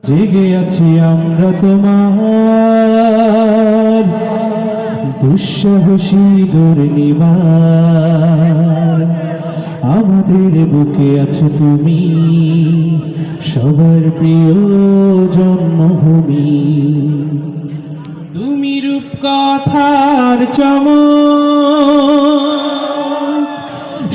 জেগে আছি আমরা তোমার দুঃসাহসী দুর্নিবার। আমাদের বুকে আছো তুমি, সবার প্রিয় জন্মভূমি। তুমি রূপকথার চমক,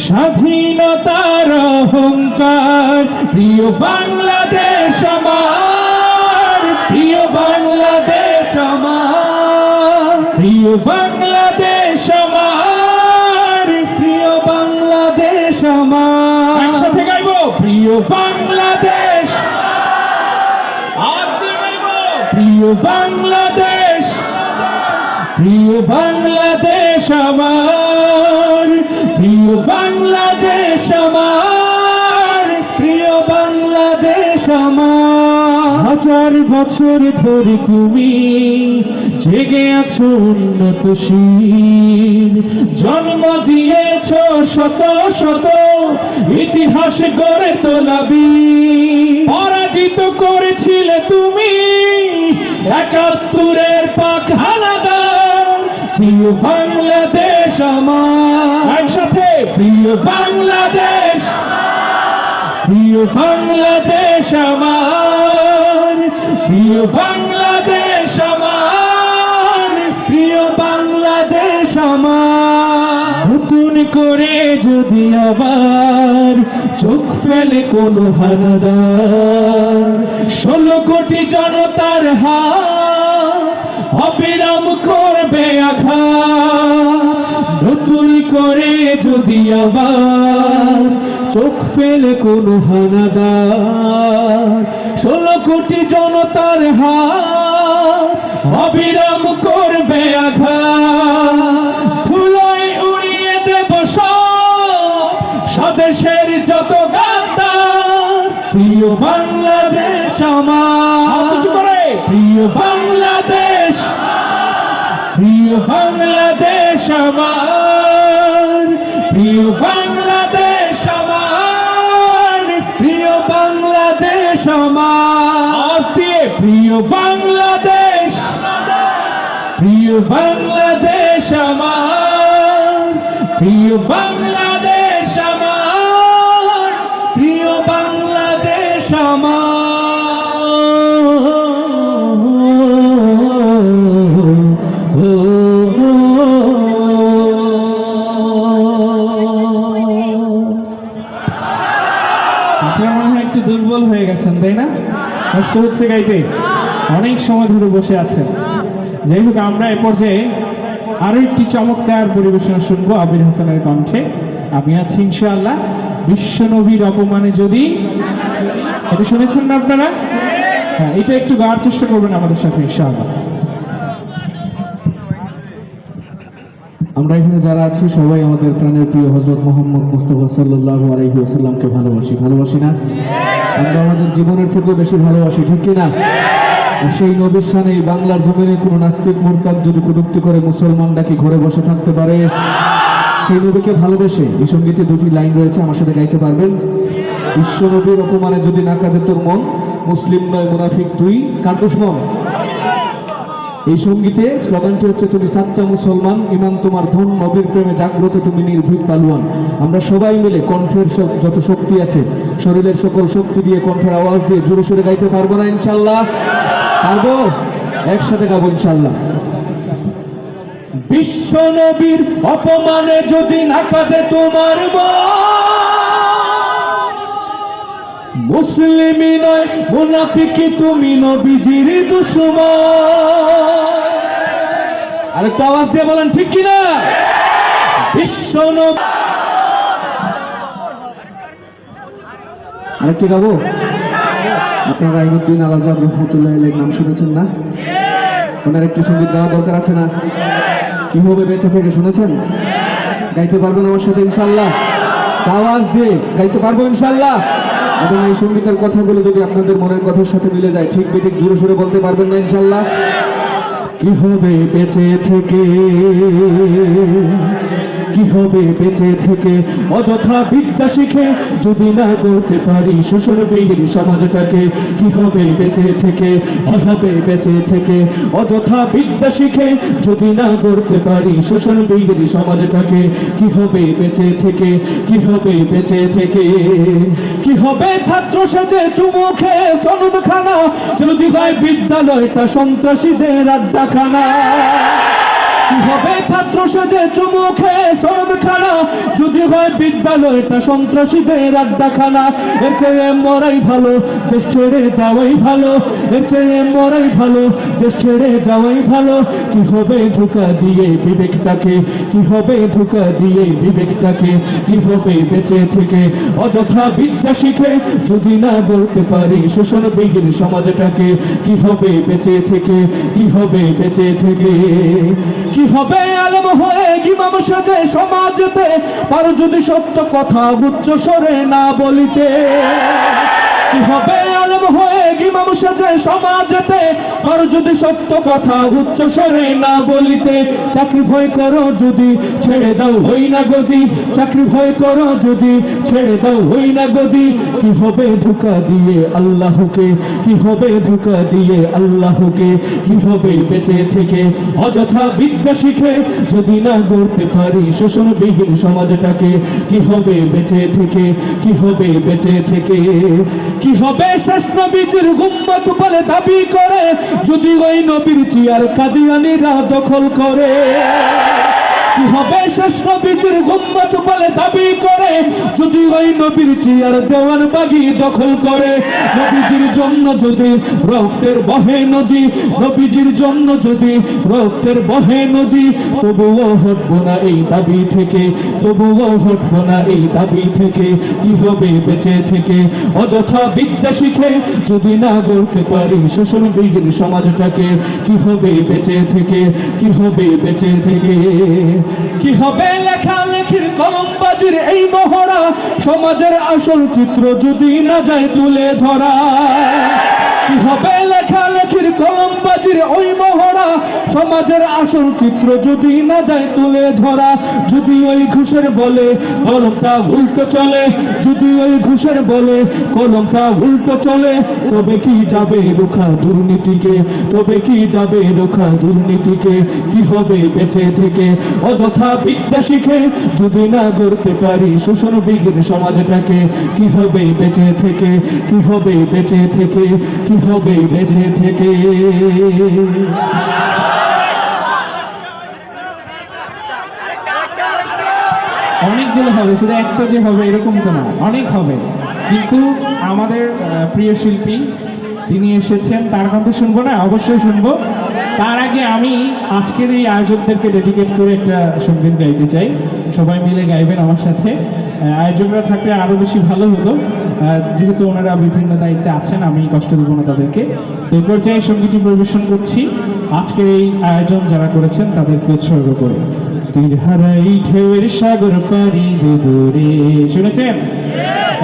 স্বাধীনতার অহংকার। প্রিয় বাংলাদেশ আমার, প্রিয় বাংলাদেশ আমার, প্রিয় বাংলাদেশ আমার, প্রিয় বাংলাদেশ আমার। একসাথে গাইবো, প্রিয় বাংলাদেশ। আজ গাইবো, প্রিয় বাংলাদেশ, প্রিয় বাংলাদেশ আমার, প্রিয় বাংলাদেশ আমার, প্রিয় বাংলাদেশ আমার। হাজার বছর ধরে তুমি জেগে আছো উন্নতশীল, জন্ম দিয়েছ শত শত ইতিহাস গড়ে তোলাবি। পরাজিত করেছিলে তুমি ৭১-এর পাক হানাদার। প্রিয় বাংলাদেশ আমার, একসাথে প্রিয় বাংলাদেশ, প্রিয় বাংলাদেশ আমার, প্রিয় বাংলাদেশ আমার, প্রিয় বাংলাদেশ আমার। নতুন করে যদি আবার চোখ ফেলে কোনো হানাদার, ১৬ কোটি জনতার হাত অবিরাম করবে আঘাত। নতুন করে যদি আবার চোখ ফেলে কোনো হানাদার, ১৬ কোটি জনতার হাত অবিরাম করবে আঘাত। ধুলোয় উড়িয়ে দেব সব স্বদেশের যত গাদ্দার। প্রিয় বাংলাদেশ আমার, প্রিয় বাংলাদেশ, প্রিয় বাংলাদেশ আমার, প্রিয় বাংলাদেশ আমার, প্রিয় বাংলাদেশ আমার। প্রিয় বাংলাদেশ, প্রিয় বাংলাদেশ আমার, প্রিয় বাংলাদেশ আমার, প্রিয় বাংলাদেশ আমার। আপনারা মনে হয় একটু দুর্বল হয়ে গেছেন, তাই না? কষ্ট হচ্ছে গাইতে, অনেক সময় ধরে বসে আছেন। যাই হোক, আমরা এ পর্যায়ে আরো একটি চমৎকার পরিবেশনা শুনবো আবির হাসানের কণ্ঠে। আমি আছি ইনশাআল্লাহ। বিশ্বনবীর অপমানে যদি, এটা শুনেছেন না আপনারা? হ্যাঁ, এটা একটু গাওয়ার চেষ্টা করবেন আমাদের সাথে ইনশাআল্লাহ। আমরা এখানে যারা আছি সবাই আমাদের প্রাণের প্রিয় হযরত মুহাম্মদ মুস্তাফা সাল্লাল্লাহু আলাইহি ওয়াসাল্লামকে ভালোবাসি, ভালোবাসি না? আমরা আমাদের জীবনের থেকেও বেশি ভালোবাসি, ঠিক কি না? সেই নবীর শানে বাংলার জমিনে কোনো নাস্তিক মুরতাদ যদি কটূক্তি করে মুসলমানরা কি ঘরে বসে থাকতে পারে? সেই নবীকে ভালোবেসে এই সঙ্গীতে দুটি লাইন রয়েছে, আমার সাথে গাইতে পারবেন? বিশ্ব নবীর অপমানে যদি না কাঁদে তোর মন, মুসলিম নয় মুনাফিক তুই, কার দুশমন? এই সঙ্গীতে স্লোগানটি হচ্ছে তুমি সাচ্চা মুসলমান, ইমান তোমার ধন, নবীর প্রেমে জাগ্রত তুমি নির্ভীক পালোয়ান। আমরা সবাই মিলে কণ্ঠের যত শক্তি আছে, শরীরের সকল শক্তি দিয়ে কণ্ঠের আওয়াজ দিয়ে জোরে সোরে গাইতে পারবো না ইনশাল্লাহ? পারবো? একসাথে গাবো ইনশাল্লাহ। বিশ্ব নবীর অপমানে যদি না কাঁদে তোমার মন, মুসলিমই নয় মুনাফিকি তুমি নবীজির দুশমন। আরেকটু আওয়াজ দিয়ে বলেন ঠিক কিনা? বিশ্ব নবী। আরেকটি গাবো? আপনারা রাইমুদ্দিন আল আজহার রহমতুল্লাহ আলাইহির নাম শুনেছেন না? ওনার একটি সঙ্গীত গাওয়া দরকার আছে না? কি হবে বেঁচে থেকে, শুনেছেন? গাইতে পারবেন আমার সাথে ইনশাল্লাহ? আওয়াজ দিয়ে গাইতে পারবো ইনশাল্লাহ? এবং এই সঙ্গীতের কথাগুলো যদি আপনাদের মনের কথার সাথে মিলে যায়, ঠিক বেঠিক জোরে সোরে বলতে পারবেন না ইনশাল্লাহ? কি হবে বেঁচে থেকে, কি হবে বেঁচে থেকে অযথা বিদ্যা শিখে যদি না করতে পারি শোষণ বিহীন সমাজটাকে কি হবে বেঁচে থেকে কি হবে বেঁচে থেকে অযথা বিদ্যা শিখে যদি না করতে পারি শোষণ বিহীন সমাজটাকে কি হবে বেঁচে থেকে কি হবে বেঁচে থেকে কি হবে ছাত্র সেজে চুমু খেয়ে সনদ খানা যদি হয় বিদ্যালয়টা সন্ত্রাসীদের আড্ডাখানা কি হবে ছাত্র সেজে চুমু খেয়ে সনদ খানা যদি হয় বিদ্যালয়টা সন্ত্রাসীদের আড্ডাখানা এর চেয়ে মরাই ভালো দেশ ছেড়ে যাওয়াই ভালো এর চেয়ে মরাই ভালো দেশ ছেড়ে যাওয়াই ভালো কি হবে ধোঁকা দিয়ে বিবেকটাকে কি হবে ধোঁকা দিয়ে বিবেকটাকে কি হবে বেঁচে থেকে অযথা বিদ্যা শিখে যদি না বলতে পারি শোষণ বিহীন সমাজটাকে কি হবে বেঁচে থেকে কি হবে বেঁচে থেকে কি হবে আলেম হয়ে ইমাম সাজে সমাজেতে আর যদি সত্য কথা উচ্চ স্বরে না বলিতে কি হবে আলেম হয়ে ইমাম সাজে সমাজেতে আর যদি সত্য কথা উচ্চ স্বরে না বলিতে চাকরি ভয় করো যদি ছেড়ে দাও হই না গদি চাকরি ভয় করো যদি ছেড়ে দাও হই না গদি কি হবে ধোঁকা দিয়ে আল্লাহকে কি হবে ধোঁকা দিয়ে আল্লাহকে কি হবে বেঁচে থেকে অযথা বিদ্যা শিখে যদি না গড়তে পারি শোষণ বিহীন সমাজটাকে কি হবে বেঁচে থেকে কি হবে বেঁচে থেকে কি হবে শেষ নবীর উম্মত বলে দাবি করে যদি ওই নবীর চেয়ার কাদিয়ানীরা দখল করে কি হবে শেষ নবীর উম্মত বলে দাবি করে যদি ওই নবীর চেয়ার দেওয়ানবাগী দখল করে নবীজির জন্য যদি রক্তের বহে নদী নবীজির জন্য যদি রক্তের বহে নদী তবুও হটবো না এই দাবি থেকে তবুও হটবো না এই দাবি থেকে কি হবে বেঁচে থেকে অযথা বিদ্যা শিখে যদি না গড়তে পারি শোষণ বিহীন সমাজটাকে কি হবে বেঁচে থেকে কি হবে বেঁচে থেকে কি হবে লেখালেখির কলমবাজির এই মহড়া সমাজের আসল চিত্র যদি না যায় তুলে ধরা কি হবে লেখালেখির কলমবাজির ওই মহড়া সমাজের আসল চিত্র যদি না যায় তুলে ধরা যদি ওই ঘুষের বলে কলমটা উল্টো চলে যদি ওই ঘুষের বলে কলমটা উল্টো চলে তবে কি যাবে রোখা দুর্নীতিকে তবে কি যাবে রোখা দুর্নীতিকে কি হবে বেঁচে থেকে অযথা বিদ্যা শিখে যদি না গড়তে পারি শোষণ বিহীন সমাজটাকে কি হবে বেঁচে থেকে কি হবে বেঁচে থেকে কি হবে বেঁচে থেকে অনেকগুলো হবে শুধু একটা যে হবে এরকম তো না অনেক হবে কিন্তু আমাদের প্রিয় শিল্পী তিনি এসেছেন তার কথা শুনবো না অবশ্যই শুনবো তার আগে আমি আজকের এই আয়োজকদেরকে ডেডিকেট করে একটা সঙ্গীত গাইতে চাই সবাই মিলে গাইবেন আমার সাথে আয়োজকরা থাকলে আরো বেশি ভালো হতো যেহেতু ওনারা বিভিন্ন দায়িত্বে আছেন আমি কষ্ট দেবো না তাদেরকে তো এই পর্যায়ে সঙ্গীতটি পরিবেশন করছি আজকের এই আয়োজন যারা করেছেন তাদেরকে উৎসর্গ করে তীর হারাই ঢেউয়ের সাগর পাড়ি দেব রে শুনেছেন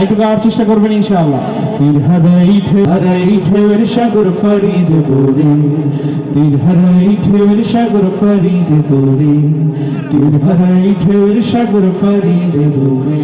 একটু গাওয়ার চেষ্টা করবেন ইনশাআল্লাহ তীর হারাই ঢেউয়ের সাগর পাড়ি দেব রে তীর হারাই ঢেউয়ের সাগর পাড়ি দেব রে তীর হারাই ঢেউয়ের সাগর পাড়ি দেব রে